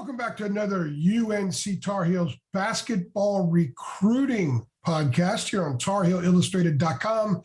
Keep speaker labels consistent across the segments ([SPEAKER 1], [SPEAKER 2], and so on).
[SPEAKER 1] Welcome back to another UNC Tar Heels basketball recruiting podcast here on TarHeelIllustrated.com.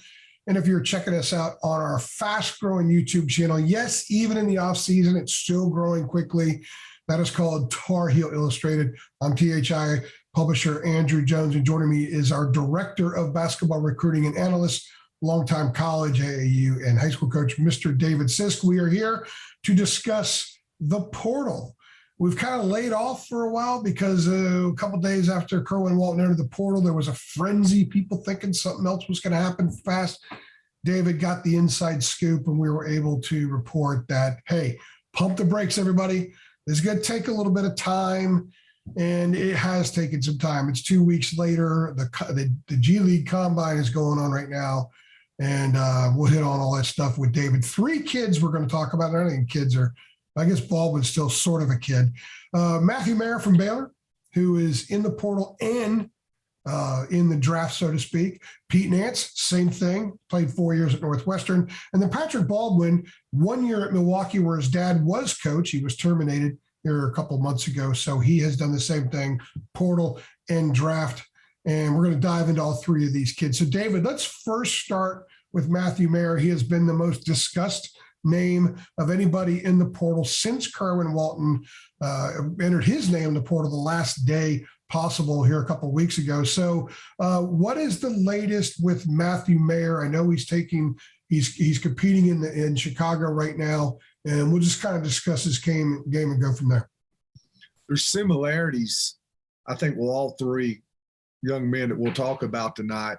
[SPEAKER 1] And if you're checking us out on our fast-growing YouTube channel, yes, even in the off-season, it's still growing quickly. That is called Tar Heel Illustrated. I'm THI publisher Andrew Jones, and joining me is our director of basketball recruiting and analyst, longtime college, AAU, and high school coach, Mr. David Sisk. We are here to discuss the portal. We've kind of laid off for a while because a couple of days after Kerwin Walton entered the portal, there was a frenzy, people thinking something else was going to happen fast. David got the inside scoop, and we were able to report that, hey, pump the brakes, everybody. This is going to take a little bit of time, and it has taken some time. It's 2 weeks later. The G League Combine is going on right now, and we'll hit on all that stuff with David. 3 kids we're going to talk about. I think kids are – I guess Baldwin's still sort of a kid. Matthew Mayer from Baylor, who is in the portal and in the draft, so to speak. Pete Nance, same thing, played 4 years at Northwestern. And then Patrick Baldwin, 1 year at Milwaukee where his dad was coach. He was terminated here a couple of months ago. So he has done the same thing, portal and draft. And we're going to dive into all 3 of these kids. So David, let's first start with Matthew Mayer. He has been the most discussed name of anybody in the portal since Kerwin Walton entered his name in the portal the last day possible here a couple of weeks ago. So what is the latest with Matthew Mayer? I know he's competing in Chicago right now, and we'll just kind of discuss his game and go from there.
[SPEAKER 2] There's similarities, I think, with all 3 young men that we'll talk about tonight,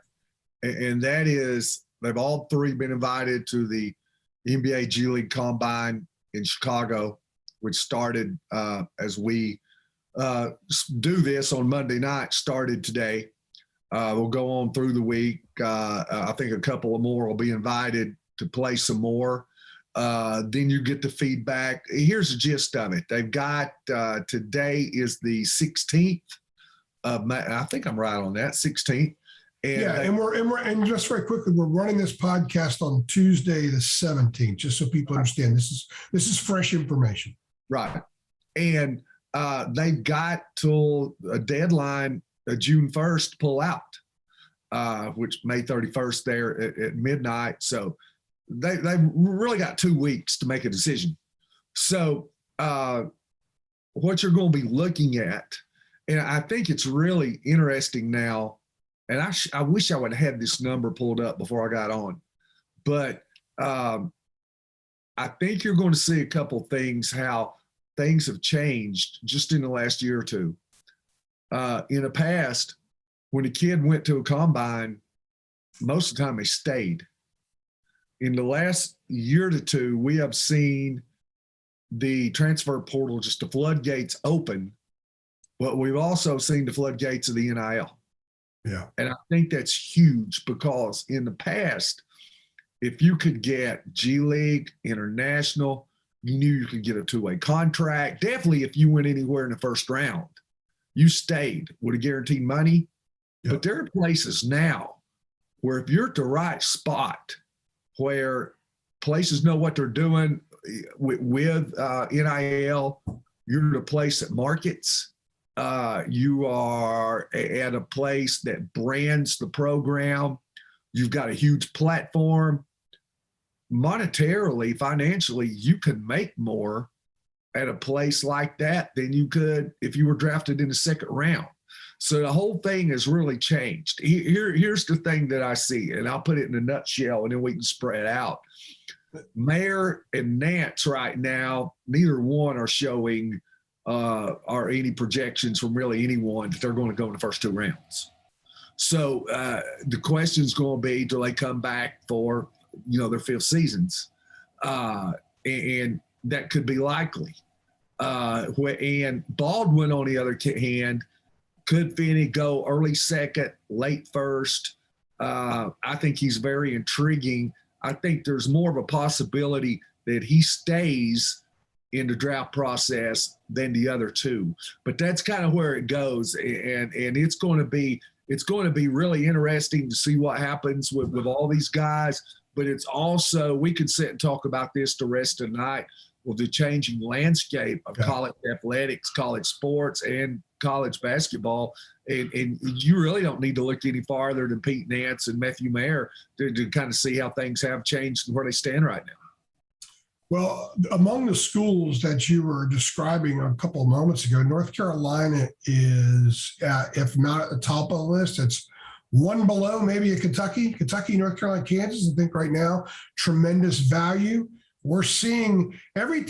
[SPEAKER 2] and that is they've all 3 been invited to the NBA G League Combine in Chicago, which started as we do this on Monday night, started today. We'll go on through the week. I think a couple of more will be invited to play some more. Then you get the feedback. Here's the gist of it. They've got today is the 16th of May. I think I'm right on that, 16th.
[SPEAKER 1] And just very quickly, we're running this podcast on Tuesday the 17th, just so people understand this is fresh information.
[SPEAKER 2] Right. And they've got till a deadline June 1st to pull out, which May 31st there at midnight. So they've really got 2 weeks to make a decision. So what you're going to be looking at, and I think it's really interesting now, and I wish I would have had this number pulled up before I got on. But I think you're going to see a couple things, how things have changed just in the last year or two. In the past, when a kid went to a combine, most of the time they stayed. In the last year to 2, we have seen the transfer portal, just the floodgates open, but we've also seen the floodgates of the NIL.
[SPEAKER 1] Yeah.
[SPEAKER 2] And I think that's huge because in the past, if you could get G League, international, you knew you could get a 2-way contract. Definitely if you went anywhere in the first round, you stayed with a guaranteed money. Yep. But there are places now where if you're at the right spot, where places know what they're doing with NIL, you're at a place that markets. You are at a place that brands the program. You've got a huge platform. Monetarily, financially, you can make more at a place like that than you could if you were drafted in the 2nd round. So the whole thing has really changed. Here's the thing that I see, and I'll put it in a nutshell, and then we can spread out. Mayer and Nance right now, neither one are showing or any projections from really anyone that they're going to go in the first 2 rounds. So the question is going to be, do they come back for, their 5th seasons? And that could be likely. And Baldwin, on the other hand, could Finney go early 2nd, late 1st? I think he's very intriguing. I think there's more of a possibility that he stays in the draft process than the other 2, but that's kind of where it goes, and it's going to be really interesting to see what happens with all these guys. But it's also, we could sit and talk about this the rest of the night. with the changing landscape of
[SPEAKER 1] Yeah.
[SPEAKER 2] college athletics, college sports, and college basketball. And you really don't need to look any farther than Pete Nance and Matthew Mayer to kind of see how things have changed and where they stand right now.
[SPEAKER 1] Well, among the schools that you were describing a couple of moments ago, North Carolina is, if not at the top of the list, it's one below, maybe a Kentucky, North Carolina, Kansas. I think right now, tremendous value. We're seeing every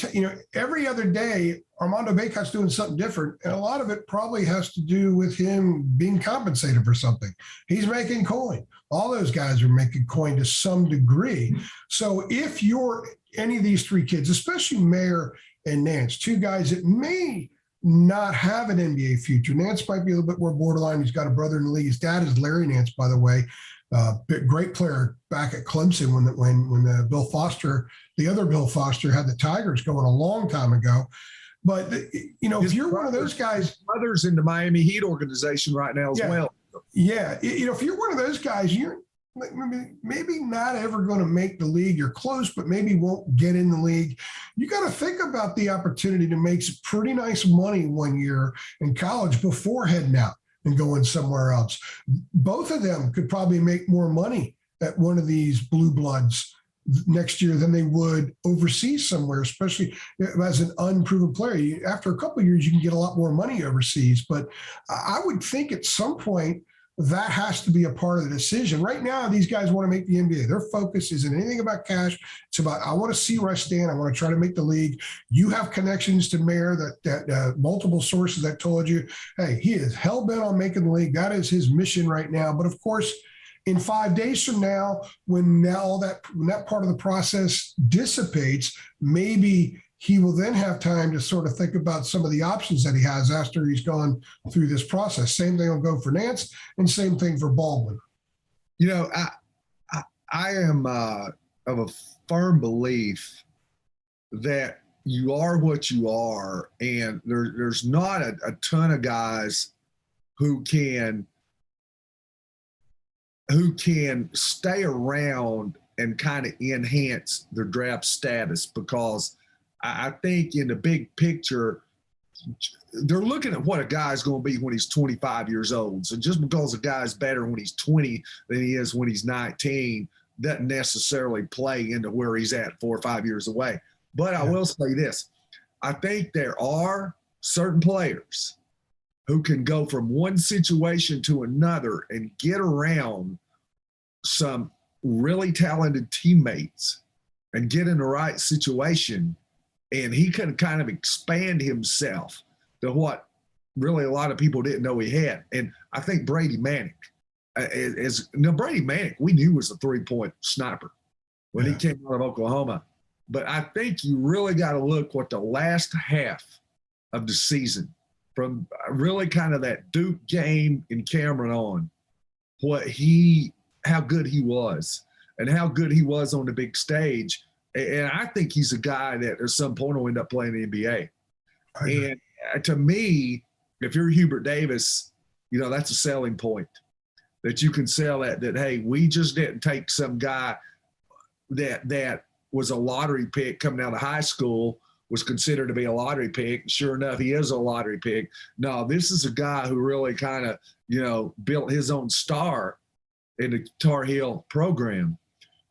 [SPEAKER 1] other day, Armando Bacot's doing something different. And a lot of it probably has to do with him being compensated for something. He's making coin. All those guys are making coin to some degree. So if you're any of these three kids, especially Mayer and Nance, two guys that may not have an NBA future. Nance might be a little bit more borderline. He's got a brother in the league. His dad is Larry Nance, by the way. Great player back at Clemson when Bill Foster, the other Bill Foster, had the Tigers going a long time ago. But if you're one of those guys,
[SPEAKER 2] others in the Miami Heat organization right now as well.
[SPEAKER 1] Yeah, if you're one of those guys, you're maybe not ever going to make the league. You're close, but maybe won't get in the league. You got to think about the opportunity to make some pretty nice money one year in college before heading out and going somewhere else. Both of them could probably make more money at one of these blue bloods next year than they would overseas somewhere, especially as an unproven player. After a couple of years, you can get a lot more money overseas. But I would think at some point that has to be a part of the decision. Right now, these guys want to make the NBA. Their focus isn't anything about cash. It's about, I want to see where I stand. I want to try to make the league. You have connections to Mayer that multiple sources that told you, hey, he is hell-bent on making the league. That is his mission right now. But of course, in 5 days from now, when that part of the process dissipates, maybe he will then have time to sort of think about some of the options that he has after he's gone through this process. Same thing will go for Nance, and same thing for Baldwin.
[SPEAKER 2] I am of a firm belief that you are what you are, and there's not a ton of guys who can stay around and kind of enhance their draft status, because I think in the big picture, they're looking at what a guy's going to be when he's 25 years old. So just because a guy's better when he's 20 than he is when he's 19 doesn't necessarily play into where he's at 4 or 5 years away. But I will say this. I think there are certain players who can go from one situation to another and get around some really talented teammates and get in the right situation. And he can kind of expand himself to what really a lot of people didn't know he had. And I think Brady Manick Brady Manick, we knew was a three-point sniper when he came out of Oklahoma. But I think you really got to look what the last half of the season, from really kind of that Duke game in Cameron on, how good he was and how good he was on the big stage. And I think he's a guy that at some point will end up playing the NBA. And to me, if you're Hubert Davis, that's a selling point that you can sell that, hey, we just didn't take some guy that was a lottery pick coming out of high school, was considered to be a lottery pick. Sure enough, he is a lottery pick. No, this is a guy who really kind of, built his own star in the Tar Heel program.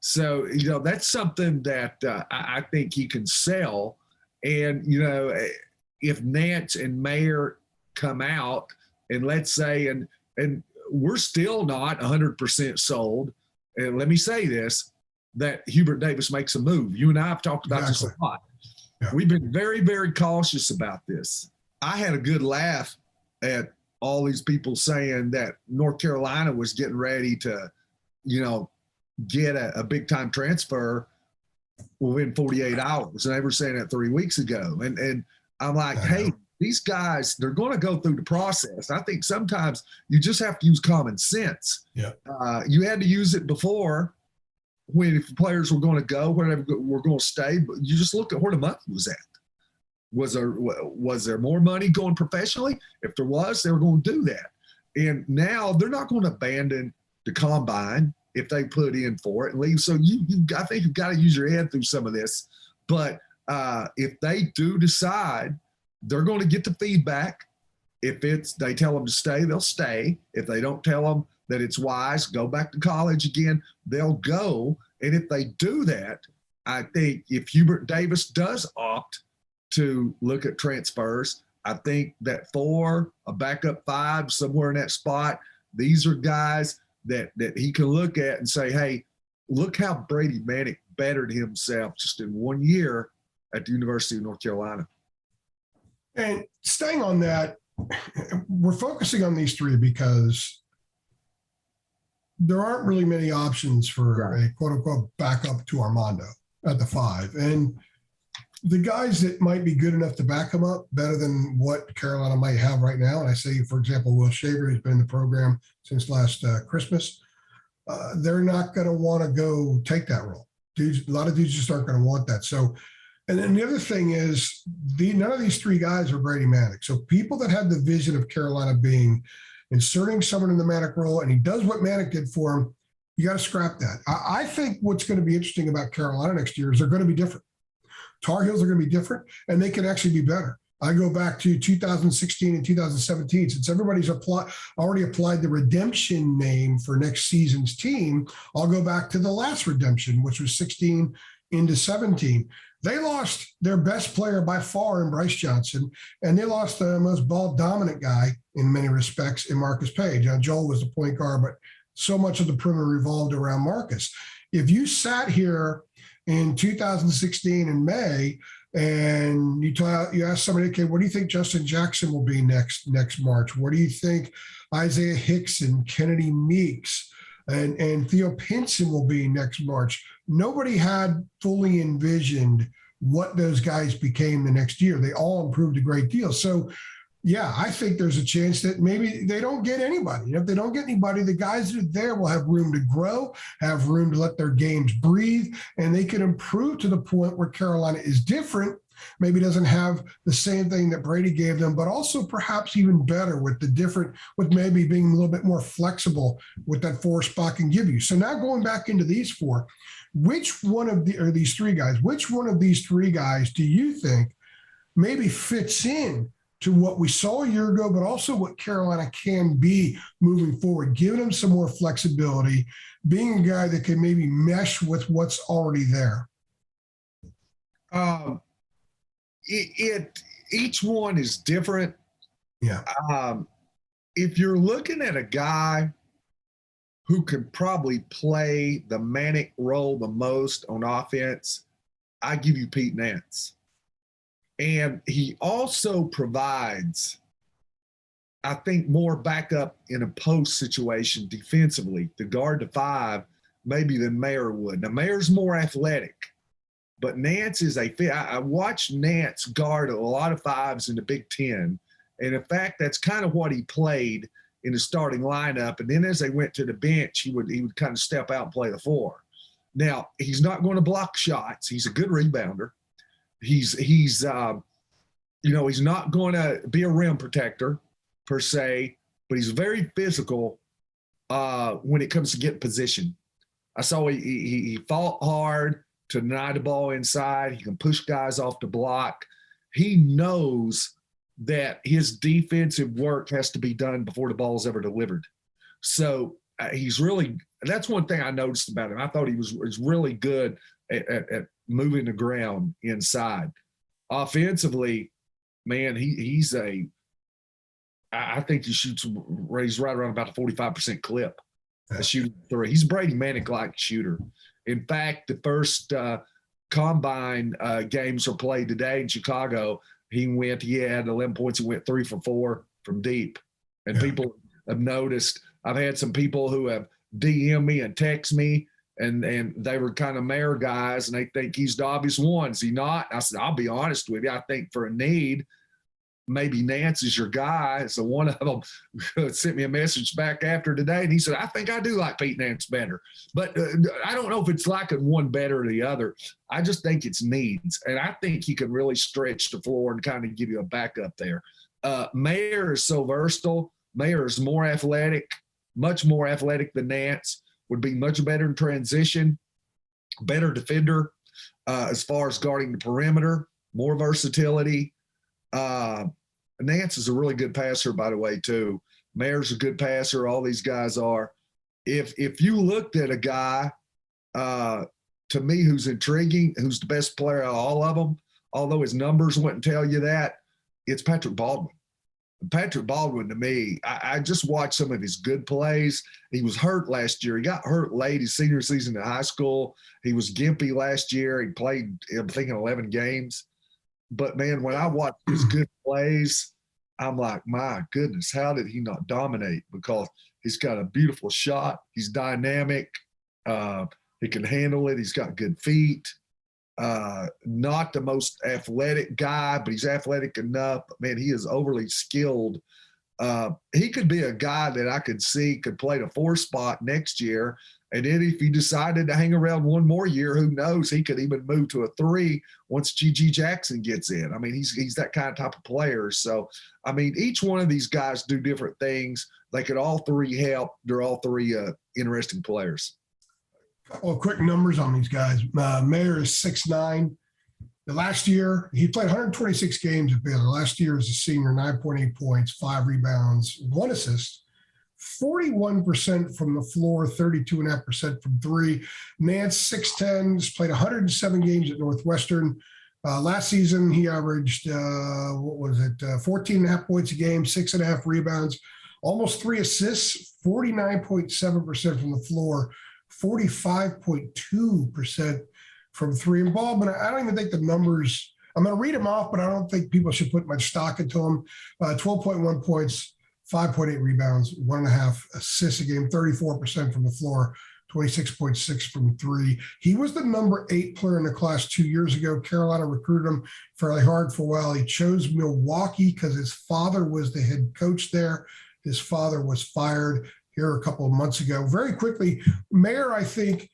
[SPEAKER 2] So, that's something that I think he can sell. And, if Nance and Mayer come out, and let's say, and we're still not 100% sold, and let me say this, that Hubert Davis makes a move. You and I have talked about this a lot. Yeah. We've been very, very cautious about this. I had a good laugh at all these people saying that North Carolina was getting ready to, get a big-time transfer within 48 hours. And they were saying that 3 weeks ago. And I'm like, hey, these guys, they're going to go through the process. I think sometimes you just have to use common sense. Yeah. You had to use it before when if players were going to go, wherever were going to stay. But you just look at where the money was at. Was there more money going professionally? If there was, they were going to do that. And now they're not going to abandon the combine if they put in for it and leave. So I think you've got to use your head through some of this. But if they do decide, they're going to get the feedback. If they tell them to stay, they'll stay. If they don't tell them that it's wise, go back to college again, they'll go. And if they do that, I think if Hubert Davis does opt to look at transfers, I think that 4, a backup 5, somewhere in that spot, these are guys that he can look at and say, hey, look how Brady Manek bettered himself just in 1 year at the University of North Carolina.
[SPEAKER 1] And staying on that, we're focusing on these 3 because there aren't really many options for a quote unquote backup to Armando at the 5. And the guys that might be good enough to back him up better than what Carolina might have right now. And I say, for example, Will Shaver has been in the program since last Christmas. They're not going to want to go take that role. Dudes, a lot of dudes just aren't going to want that. So, and then the other thing is none of these 3 guys are Brady Manek. So people that had the vision of Carolina being inserting someone in the Manek role, and he does what Manek did for him, you got to scrap that. I think what's going to be interesting about Carolina next year is they're going to be different. Tar Heels are going to be different, and they can actually be better. I go back to 2016 and 2017. Since everybody's already applied the redemption name for next season's team, I'll go back to the last redemption, which was 16 into 17. They lost their best player by far in Bryce Johnson, and they lost the most ball-dominant guy in many respects in Marcus Page. Now, Joel was the point guard, but so much of the perimeter revolved around Marcus. If you sat here in 2016 in May, and you ask somebody, okay, what do you think Justin Jackson will be next March? What do you think Isaiah Hickson, Kennedy Meeks, and Theo Pinson will be next March? Nobody had fully envisioned what those guys became the next year. They all improved a great deal. So, yeah, I think there's a chance that maybe they don't get anybody. If they don't get anybody, the guys that are there will have room to grow, have room to let their games breathe, and they can improve to the point where Carolina is different. Maybe doesn't have the same thing that Brady gave them, but also perhaps even better with maybe being a little bit more flexible with that 4 spot can give you. So now going back into these 4, which one of these 3 guys do you think maybe fits in to what we saw a year ago, but also what Carolina can be moving forward, giving them some more flexibility, being a guy that can maybe mesh with what's already there?
[SPEAKER 2] Each one is different.
[SPEAKER 1] Yeah.
[SPEAKER 2] If you're looking at a guy who could probably play the Manek role the most on offense, I give you Pete Nance. And he also provides, I think, more backup in a post situation defensively to guard the 5 maybe than Mayer would. Now, Mayer's more athletic, but Nance is I watched Nance guard a lot of 5s in the Big Ten. And in fact, that's kind of what he played in the starting lineup. And then as they went to the bench, he would kind of step out and play the 4. Now, he's not going to block shots. He's a good rebounder. He's not going to be a rim protector per se, but he's very physical when it comes to getting position. I saw he fought hard to deny the ball inside. He can push guys off the block. He knows that his defensive work has to be done before the ball is ever delivered. So that's one thing I noticed about him. I thought he was really good at moving the ground inside. Offensively, man, I think he's right around about a 45% clip. A shooting 3. He's a Brady Manek-like shooter. In fact, the first combine games were played today in Chicago. He had 11 points. He went 3 for 4 from deep. And people have noticed. I've had some people who have DM me and text me, and they were kind of Mayer guys, and they think he's the obvious one. Is he not? I said, I'll be honest with you. I think for a need, maybe Nance is your guy. So one of them sent me a message back after today, and he said, I think I do like Pete Nance better. But I don't know if it's liking one better or the other. I just think it's needs. And I think he can really stretch the floor and kind of give you a backup there. Mayer is so versatile. Mayer is more athletic, much more athletic than Nance, would be much better in transition, better defender. As far as guarding the perimeter, more versatility. Nance is a really good passer, by the way, too. Mayer's a good passer. All these guys are. If you looked at a guy, to me, who's intriguing, who's the best player out of all of them, although his numbers wouldn't tell you that, it's Patrick Baldwin. Patrick Baldwin, to me, I just watched some of his good plays. He was hurt last year. He got hurt late his senior season in high school. He was gimpy last year. He played, I'm thinking, 11 games. But, man, when I watch his good plays, I'm like, my goodness, how did he not dominate? Because he's got a beautiful shot. He's dynamic. He can handle it. He's got good feet. Not the most athletic guy, but he's athletic enough. Man, he is overly skilled. He could be a guy that I could see could play the 4 spot next year. And then if he decided to hang around one more year, who knows? He could even move to a 3 once G.G. Jackson gets in. I mean, he's that kind of type of player. So, I mean, each one of these guys do different things. They could all 3 help. They're all 3 interesting players.
[SPEAKER 1] Well, quick numbers on these guys. Mayer is 6'9". The last year, he played 126 games at Baylor. Last year as a senior, 9.8 points, 5 rebounds, 1 assist, 41% from the floor, 32.5% from 3. Nance, 6'10", has played 107 games at Northwestern. Last season, he averaged, 14.5 points a game, 6.5 rebounds, almost 3 assists, 49.7% from the floor, 45.2% from 3. And Baldwin, I don't even think the numbers, I'm going to read them off, but I don't think people should put much stock into them. 12.1 points, 5.8 rebounds, 1.5 assists a game, 34% from the floor, 26.6 from 3. He was the number 8 player in the class 2 years ago. Carolina recruited him fairly hard for a while. He chose Milwaukee because his father was the head coach there. His father was fired here a couple of months ago. Very quickly, Mayer, I think,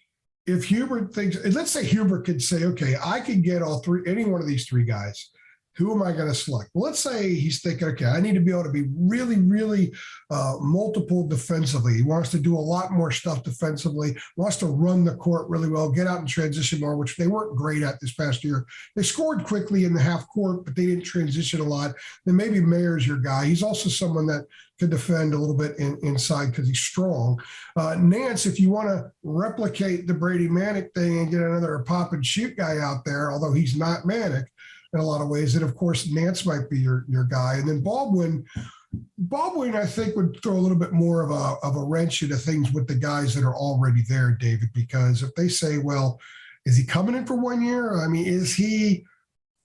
[SPEAKER 1] if Hubert thinks, let's say Hubert could say, okay, I can get any one of these 3 guys. Who am I going to select? Well, let's say he's thinking, okay, I need to be able to be really, really multiple defensively. He wants to do a lot more stuff defensively, wants to run the court really well, get out and transition more, which they weren't great at this past year. They scored quickly in the half court, but they didn't transition a lot. Then maybe Mayer's your guy. He's also someone that can defend a little bit inside because he's strong. Nance, if you want to replicate the Brady Manic thing and get another pop and shoot guy out there, although he's not Manic in a lot of ways, and of course Nance might be your guy. And then Baldwin, I think, would throw a little bit more of a wrench into things with the guys that are already there, David, because if they say, well, is he coming in for 1 year? I mean, is he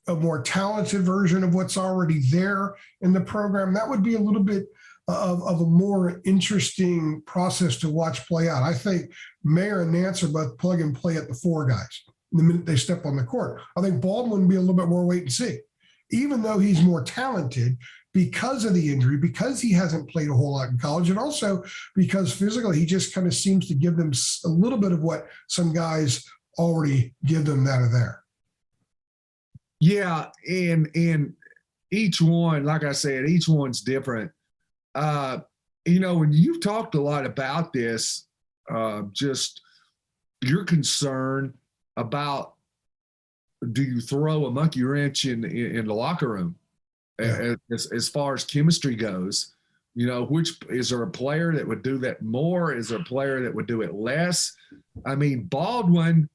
[SPEAKER 1] a more talented version of what's already there in the program? That would be a little bit of a more interesting process to watch play out. I think Mayer and Nance are both plug and play at the 4 guys the minute they step on the court. I think Baldwin would be a little bit more wait and see, even though he's more talented because of the injury, because he hasn't played a whole lot in college, and also because physically he just kind of seems to give them a little bit of what some guys already give them that are there.
[SPEAKER 2] Yeah, and each one, like I said, each one's different. And you've talked a lot about this, just your concern about, do you throw a monkey wrench in the locker room as far as chemistry goes? Which is there a player that would do that more? Is there a player that would do it less? I mean, Baldwin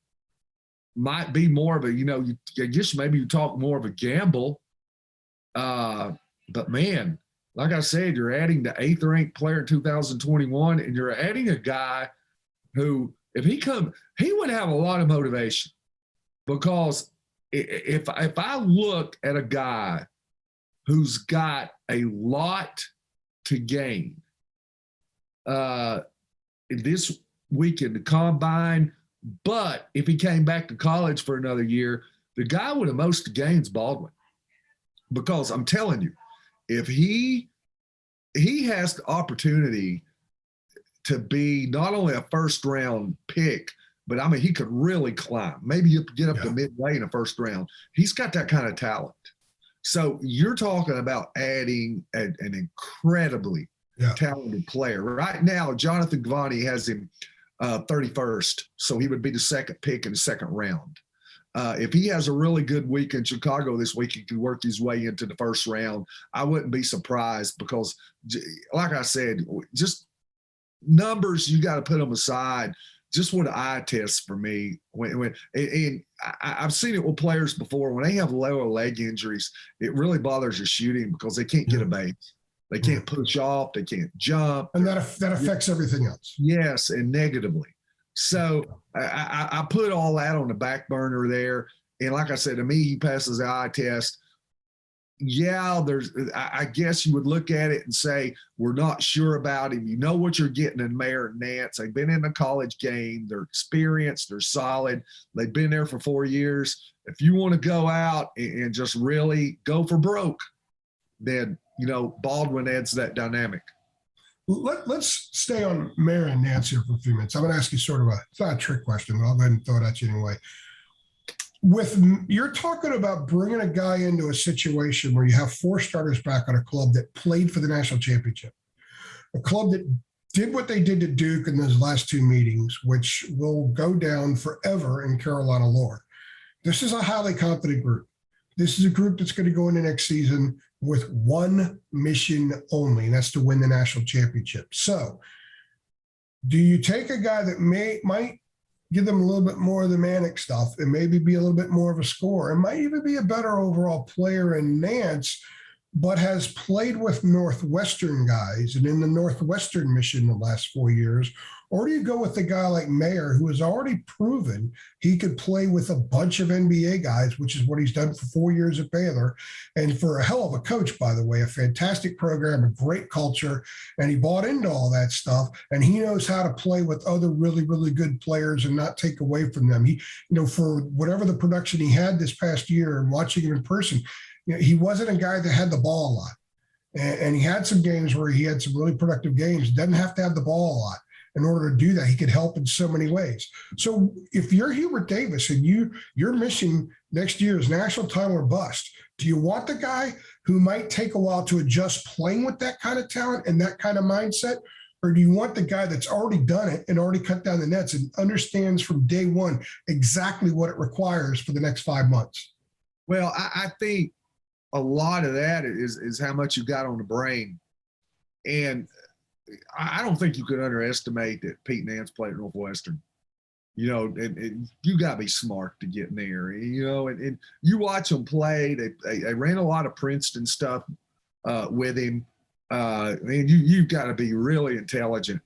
[SPEAKER 2] might be more of a, I guess maybe you talk more of a gamble. But man, like I said, you're adding the 8th ranked player in 2021, and you're adding a guy who, if he would have a lot of motivation, because if I look at a guy who's got a lot to gain this week in the combine, but if he came back to college for another year, the guy with the most gains Baldwin, because I'm telling you, if he has the opportunity to be not only a first round pick, but I mean, he could really climb. Maybe you get up to midway in the first round. He's got that kind of talent. So you're talking about adding an incredibly talented player. Right now, Jonathan Givani has him 31st, so he would be the 2nd pick in the 2nd round. If he has a really good week in Chicago this week, he could work his way into the first round. I wouldn't be surprised because, like I said, just numbers, you got to put them aside. Just what eye tests for me. I've seen it with players before. When they have lower leg injuries, it really bothers your shooting because they can't get a base. They can't push off. They can't jump.
[SPEAKER 1] And that affects everything else.
[SPEAKER 2] Yes, and negatively. So I put all that on the back burner there. And like I said, to me, he passes the eye test. Yeah, I guess you would look at it and say, we're not sure about him. You know what you're getting in Mayer and Nance. They've been in the college game. They're experienced. They're solid. They've been there for 4 years. If you want to go out and just really go for broke, then, Baldwin adds that dynamic.
[SPEAKER 1] Let's stay on Mayer and Nance here for a few minutes. I'm going to ask you sort of it's not a trick question, but I'll go ahead and throw it at you anyway. You're talking about bringing a guy into a situation where you have 4 starters back on a club that played for the national championship, a club that did what they did to Duke in those last 2 meetings, which will go down forever in Carolina lore. This is a highly confident group. This is a group that's going to go into next season with one mission only, and that's to win the national championship. So do you take a guy that might give them a little bit more of the manic stuff and maybe be a little bit more of a scorer and might even be a better overall player in Nance, but has played with Northwestern guys and in the Northwestern mission the last 4 years? Or do you go with a guy like Mayer, who has already proven he could play with a bunch of NBA guys, which is what he's done for 4 years at Baylor, and for a hell of a coach, by the way, a fantastic program, a great culture, and he bought into all that stuff, and he knows how to play with other really, really good players and not take away from them. He, for whatever the production he had this past year and watching him in person, he wasn't a guy that had the ball a lot. And he had some games where he had some really productive games. Doesn't have to have the ball a lot. In order to do that, he could help in so many ways. So if you're Hubert Davis and your mission next year is national title or bust, do you want the guy who might take a while to adjust playing with that kind of talent and that kind of mindset? Or do you want the guy that's already done it and already cut down the nets and understands from day one exactly what it requires for the next 5 months?
[SPEAKER 2] Well, I think a lot of that is how much you got on the brain. And I don't think you could underestimate that Pete Nance played at Northwestern. And you got to be smart to get in there. And you watch them play. They ran a lot of Princeton stuff with him. And you've got to be really intelligent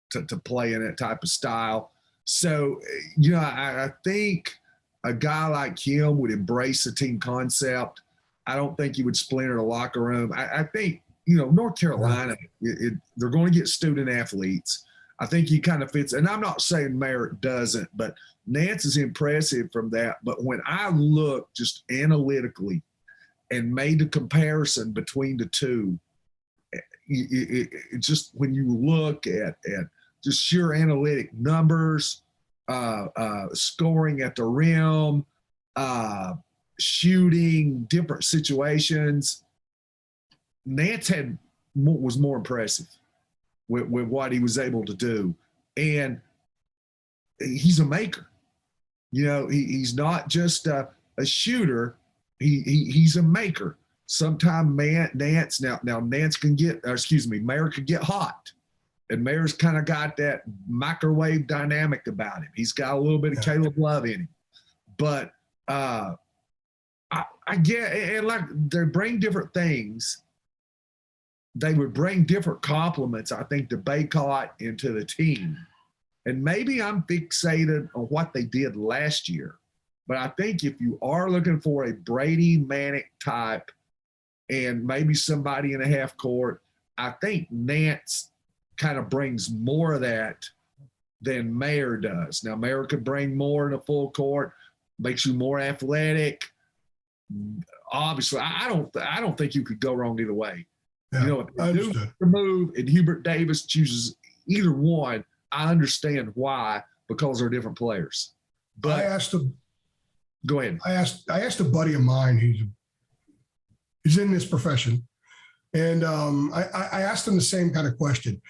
[SPEAKER 2] to play in that type of style. So, I think a guy like him would embrace the team concept. I don't think he would splinter the locker room. I think, North Carolina, they're going to get student athletes. I think he kind of fits. And I'm not saying Merritt doesn't, but Nance is impressive from that. But when I look just analytically and made the comparison between the two, it just when you look at just sheer analytic numbers, scoring at the rim, shooting, different situations, Nance was more impressive with what he was able to do. And he's a maker. He's not just a shooter. He's a maker. Sometimes Nance, now Nance can Mayer could get hot. And Mayer's kind of got that microwave dynamic about him. He's got a little bit of Caleb Love in him. But I get, and like they bring different things. They would bring different compliments, I think, to Baycott and to the team. And maybe I'm fixated on what they did last year. But I think if you are looking for a Brady Manic type and maybe somebody in a half court, I think Nance kind of brings more of that than Mayer does. Now, Mayer could bring more in a full court, makes you more athletic. Obviously, I don't think you could go wrong either way.
[SPEAKER 1] Yeah,
[SPEAKER 2] If you do the move and Hubert Davis chooses either one, I understand why, because they're different players. But go ahead. I
[SPEAKER 1] asked a buddy of mine who's in this profession, and I asked him the same kind of question.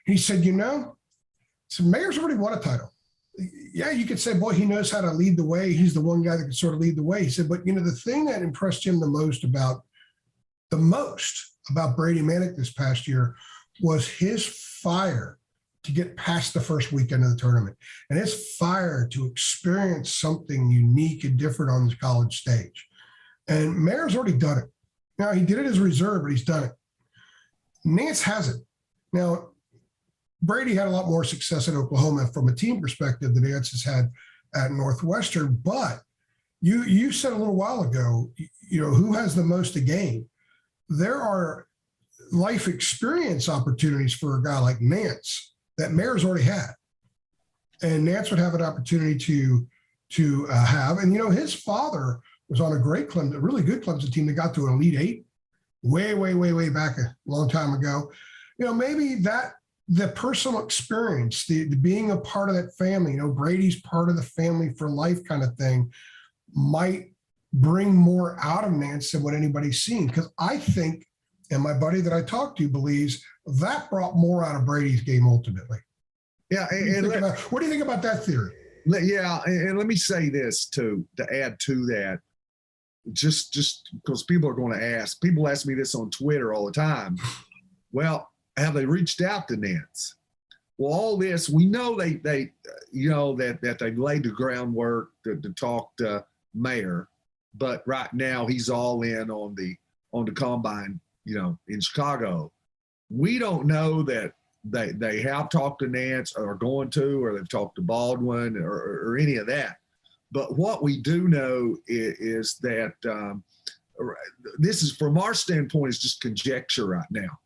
[SPEAKER 1] He said, Mayer's already won a title. yeah, you could say, boy, he knows how to lead the way. He's the one guy that can sort of lead the way. He said, but the thing that impressed him the most about Brady Manick this past year was his fire to get past the first weekend of the tournament and his fire to experience something unique and different on the college stage. And Mayer's already done it. Now, he did it as a reserve, but he's done it. Nance hasn't. Now, Brady had a lot more success at Oklahoma from a team perspective than Nance has had at Northwestern. But you said a little while ago, who has the most to gain? There are life experience opportunities for a guy like Nance that Mayer's already had. And Nance would have an opportunity to have. And, his father was on a really good Clemson team that got to an Elite Eight way back a long time ago. Maybe that the personal experience, the being a part of that family, Brady's part of the family for life kind of thing might bring more out of Nance than what anybody's seen. Because I think, and my buddy that I talked to believes, that brought more out of Brady's game ultimately.
[SPEAKER 2] Yeah.
[SPEAKER 1] What do you think about that theory?
[SPEAKER 2] Yeah. And let me say this too, to add to that, just because people are going to ask. People ask me this on Twitter all the time. Well, have they reached out to Nance? Well, all this, we know they that they laid the groundwork to talk to Mayer, but right now he's all in on the combine, in Chicago. We don't know that they have talked to Nance or are going to, or they've talked to Baldwin or any of that. But what we do know is that this is, from our standpoint, is just conjecture right now.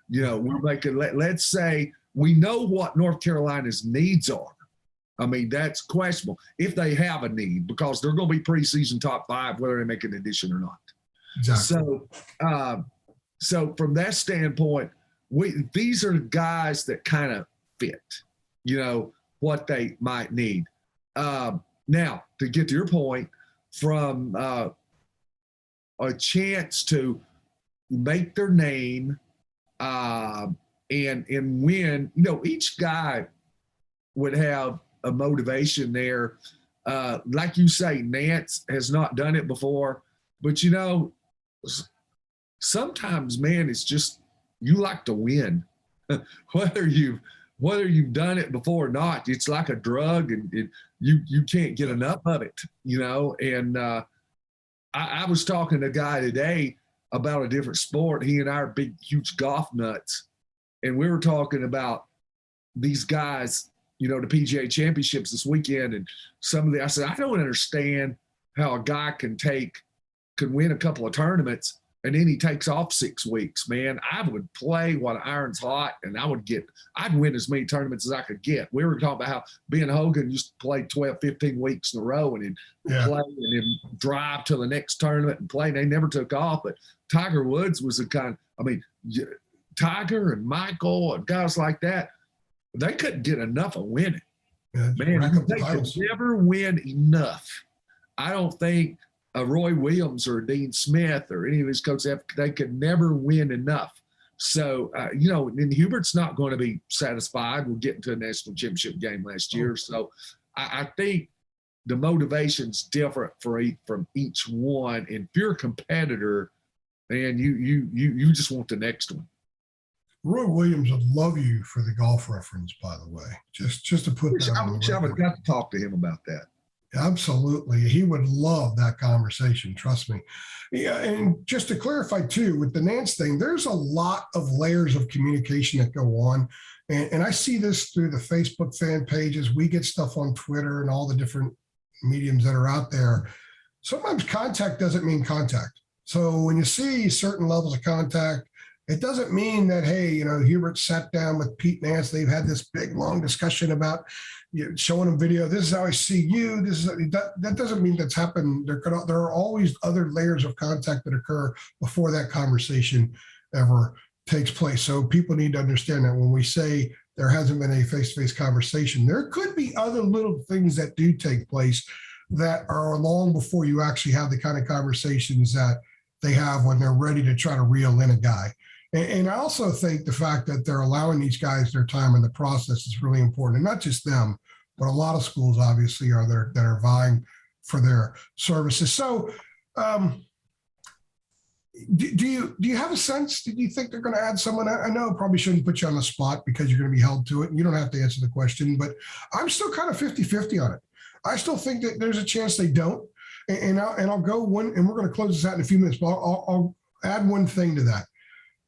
[SPEAKER 2] We're making, let's say we know what North Carolina's needs are. I mean, that's questionable if they have a need, because they're going to be preseason top 5, whether they make an addition or not.
[SPEAKER 1] Exactly.
[SPEAKER 2] So from that standpoint, these are guys that kind of fit, what they might need. Now, to get to your point, from a chance to make their name and win, each guy would have a motivation there. Like you say, Nance has not done it before, but sometimes, man, it's just you like to win, whether you've done it before or not. It's like a drug, and you can't get enough of it, And I was talking to a guy today about a different sport. He and I are big, huge golf nuts, and we were talking about these guys, the PGA Championships this weekend, and I said, I don't understand how a guy can win a couple of tournaments and then he takes off 6 weeks, man. I would play while the iron's hot, and I'd win as many tournaments as I could get. We were talking about how Ben Hogan used to play 12, 15 weeks in a row and then play and then drive to the next tournament and play. And they never took off. But Tiger Woods was Tiger and Michael and guys like that, they couldn't get enough of winning.
[SPEAKER 1] Yeah,
[SPEAKER 2] man, they could never win enough. I don't think Roy Williams or Dean Smith or any of these coaches, they could never win enough. So, and Hubert's not going to be satisfied with getting to a national championship game last year. So I think the motivation's different from each one. And if you're a competitor, man, you just want the next one.
[SPEAKER 1] Roy Williams would love you for the golf reference, by the way. Just to put that on the record.
[SPEAKER 2] I would got to talk to him about that.
[SPEAKER 1] Absolutely. He would love that conversation. Trust me. Yeah. And just to clarify too, with the Nance thing, there's a lot of layers of communication that go on. And I see this through the Facebook fan pages. We get stuff on Twitter and all the different mediums that are out there. Sometimes contact doesn't mean contact. So when you see certain levels of contact, it doesn't mean that, hey, Hubert sat down with Pete Nance. They've had this big, long discussion about showing him video. This is how I see you. That doesn't mean that's happened. There are always other layers of contact that occur before that conversation ever takes place. So people need to understand that when we say there hasn't been a face-to-face conversation, there could be other little things that do take place that are long before you actually have the kind of conversations that they have when they're ready to try to reel in a guy. And I also think the fact that they're allowing these guys their time in the process is really important. And not just them, but a lot of schools obviously are there that are vying for their services. So, do you have a sense? Do you think they're going to add someone? I know I probably shouldn't put you on the spot because you're going to be held to it and you don't have to answer the question, but I'm still kind of 50-50 on it. I still think that there's a chance they don't. And I'll go one, and we're going to close this out in a few minutes, but I'll add one thing to that.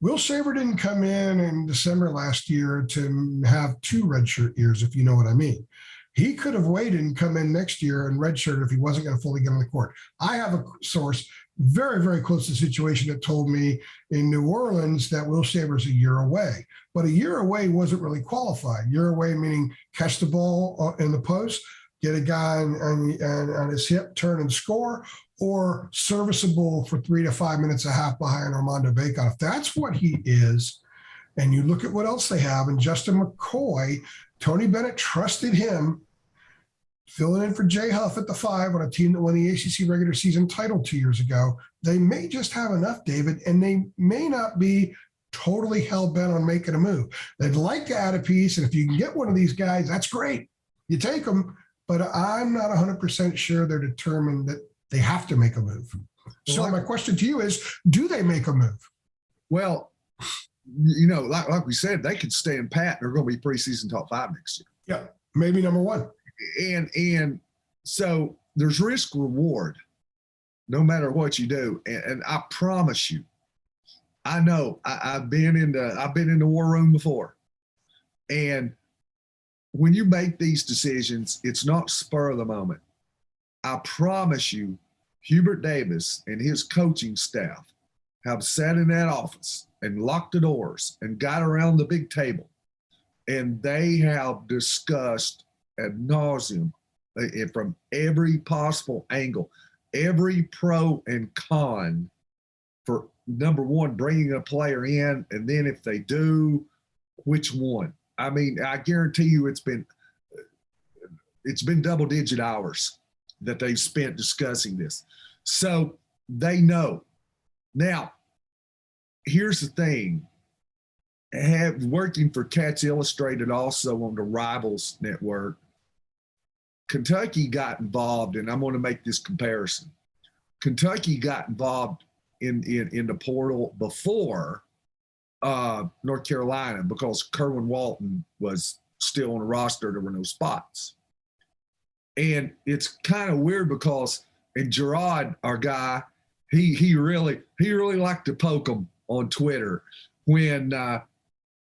[SPEAKER 1] Will Shaver didn't come in December last year to have 2 redshirt years, if you know what I mean. He could have waited and come in next year and redshirt if he wasn't going to fully get on the court. I have a source very, very close to the situation that told me in New Orleans that Will Shaver's a year away. But a year away wasn't really qualified. Year away meaning catch the ball in the post, get a guy on his hip, turn and score, or serviceable for 3 to 5 minutes a half behind Armando Bacot. If that's what he is, and you look at what else they have, and Justin McCoy, Tony Bennett trusted him filling in for Jay Huff at the 5 on a team that won the ACC regular season title 2 years ago. They may just have enough, David, and they may not be totally hell-bent on making a move. They'd like to add a piece, and if you can get one of these guys, that's great. You take them, but I'm not 100% sure they're determined that they have to make a move. So my question to you is, do they make a move?
[SPEAKER 2] Well, like we said, they could stand pat. They're going to be preseason top 5 next year.
[SPEAKER 1] Yeah, maybe number 1.
[SPEAKER 2] And so there's risk reward no matter what you do. And I promise you, I know I've been in the war room before. And when you make these decisions, it's not spur of the moment. I promise you, Hubert Davis and his coaching staff have sat in that office and locked the doors and got around the big table. And they have discussed ad nauseum from every possible angle, every pro and con for, number one, bringing a player in, and then if they do, which one? I mean, I guarantee you it's been double-digit hours that they've spent discussing this. So they know. Now, here's the thing. Working for Cats Illustrated also on the Rivals Network, Kentucky got involved, and I'm going to make this comparison. Kentucky got involved in the portal before North Carolina because Kerwin Walton was still on the roster. There were no spots. And it's kind of weird because, and Gerard, our guy, he really liked to poke him on Twitter when Drew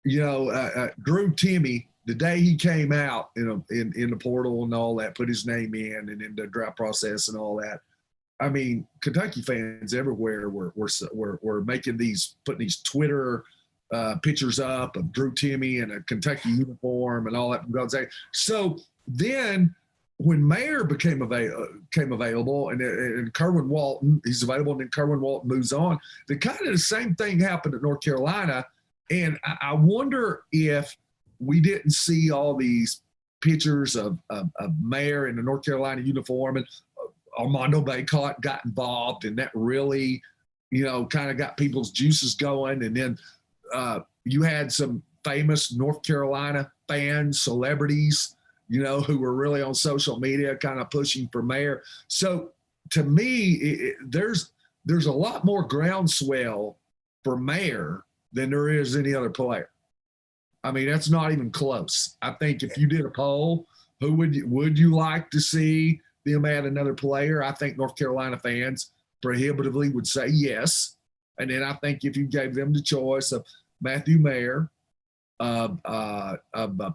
[SPEAKER 2] Timme, the day he came out in the portal and all that, put his name in and in the draft process and all that. I mean, Kentucky fans everywhere were putting these Twitter pictures up of Drew Timme in a Kentucky uniform and all that. So then when Mayer came available and Kerwin Walton, he's available, and then Kerwin Walton moves on, the kind of the same thing happened at North Carolina. And I wonder if we didn't see all these pictures of Mayer in the North Carolina uniform, and Armando Bacot got involved, and that really, kind of got people's juices going. And then you had some famous North Carolina fans, celebrities, who were really on social media kind of pushing for Mayer. So to me, there's a lot more groundswell for Mayer than there is any other player. I mean, that's not even close. I think if you did a poll, who would you like to see them add another player? I think North Carolina fans prohibitively would say yes. And then I think if you gave them the choice of Matthew Mayer, of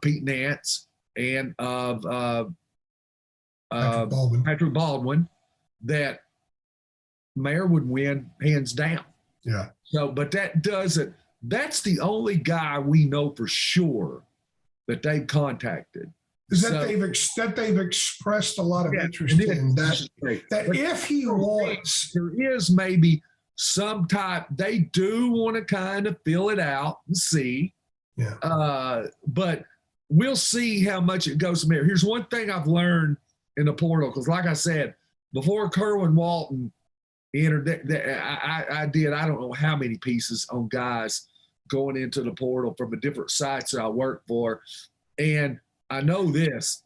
[SPEAKER 2] Pete Nance, and of Patrick Baldwin, that Mayer would win hands down.
[SPEAKER 1] Yeah.
[SPEAKER 2] So, but that's the only guy we know for sure that they've contacted.
[SPEAKER 1] That they've expressed a lot of interest in that. That if he wants,
[SPEAKER 2] there is maybe some type. They do want to kind of fill it out and see.
[SPEAKER 1] Yeah.
[SPEAKER 2] But we'll see how much it goes from there. Here's one thing I've learned in the portal, because like I said, before Kerwin Walton entered, I did I don't know how many pieces on guys going into the portal from the different sites that I work for. And I know this,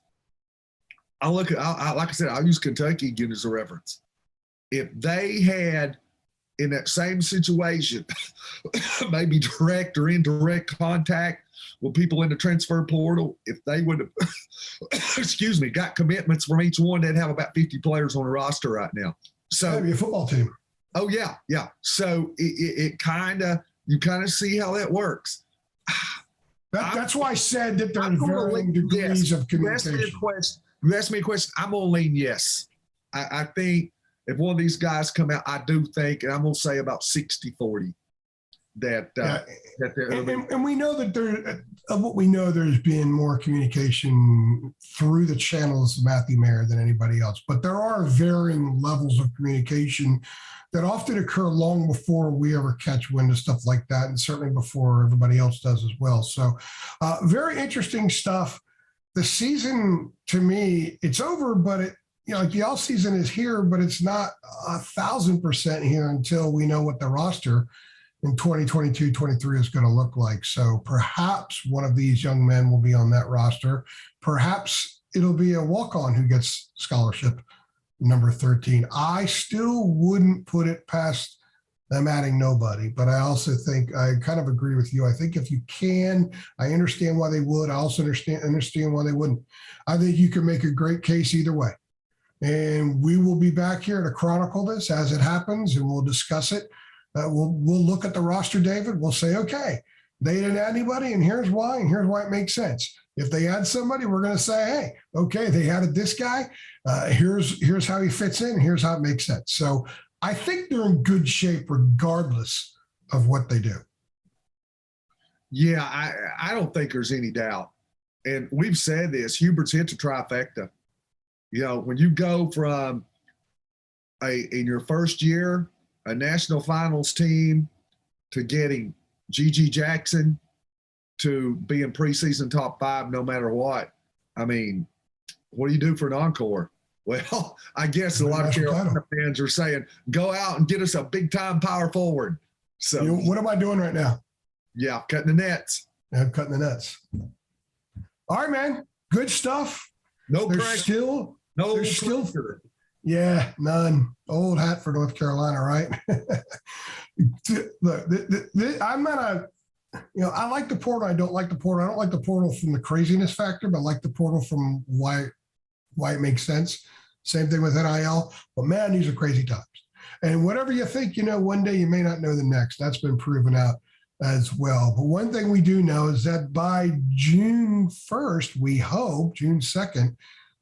[SPEAKER 2] like I said, I'll use Kentucky again as a reference. If they had in that same situation, maybe direct or indirect contact with people in the transfer portal, if they would have, excuse me, got commitments from each one, they'd have about 50 players on the roster right now. So
[SPEAKER 1] that'd be a football team.
[SPEAKER 2] Oh yeah, yeah. So you kind of see how that works.
[SPEAKER 1] That's why I said that there are varying degrees of communication.
[SPEAKER 2] You asked me a question. I'm gonna lean yes. I think if one of these guys come out, I do think, and I'm gonna say about 60-40.
[SPEAKER 1] And we know that of what we know, there's been more communication through the channels of Matthew Mayer than anybody else. But there are varying levels of communication that often occur long before we ever catch wind of stuff like that, and certainly before everybody else does as well. So very interesting stuff. The season, to me, it's over, but like the off season is here, but it's not 1,000% here until we know what the roster in 2022-23 is going to look like. So perhaps one of these young men will be on that roster. Perhaps it'll be a walk-on who gets scholarship number 13. I still wouldn't put it past them adding nobody, but I also think I kind of agree with you. I think if you can, I understand why they would. I also understand why they wouldn't. I think you can make a great case either way. And we will be back here to chronicle this as it happens, and we'll discuss it. We'll look at the roster, David. We'll say, okay, they didn't add anybody, and here's why it makes sense. If they add somebody, we're going to say, hey, okay, they added this guy. Here's how he fits in. Here's how it makes sense. So I think they're in good shape regardless of what they do.
[SPEAKER 2] Yeah, I don't think there's any doubt. And we've said this, Hubert's hit the trifecta. You know, when you go from in your first year, a national finals team, to getting G.G. Jackson, to being preseason top 5 no matter what. I mean, what do you do for an encore? Well, I guess a lot of Carolina fans are saying, go out and get us a big-time power forward. So
[SPEAKER 1] what am I doing right now?
[SPEAKER 2] Yeah, cutting the nets.
[SPEAKER 1] Yeah, I'm cutting the nets. All right, man. Good stuff. There's still yeah, none. Old hat for North Carolina, right? Look, I'm not I like the portal. I don't like the portal. I don't like the portal from the craziness factor, but I like the portal from why it makes sense. Same thing with NIL. But man, these are crazy times. And whatever you think, one day you may not know the next. That's been proven out as well. But one thing we do know is that by June 1st, we hope, June 2nd,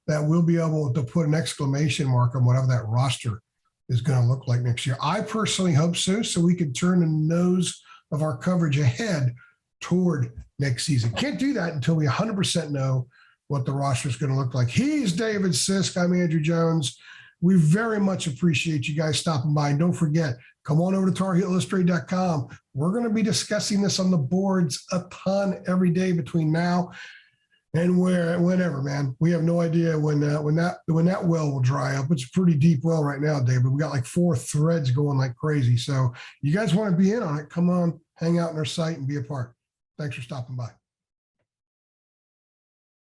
[SPEAKER 1] that we'll be able to put an exclamation mark on whatever that roster is going to look like next year. I personally hope so we can turn the nose of our coverage ahead toward next season. Can't do that until we 100% know what the roster is going to look like. He's David Sisk. I'm Andrew Jones. We very much appreciate you guys stopping by. And don't forget, come on over to TarHeelIllustrated.com. We're going to be discussing this on the boards a ton every day between now and whenever, man. We have no idea when that well will dry up. It's a pretty deep well right now, David. We got like 4 threads going like crazy. So you guys want to be in on it, come on, hang out in our site and be a part. Thanks for stopping by.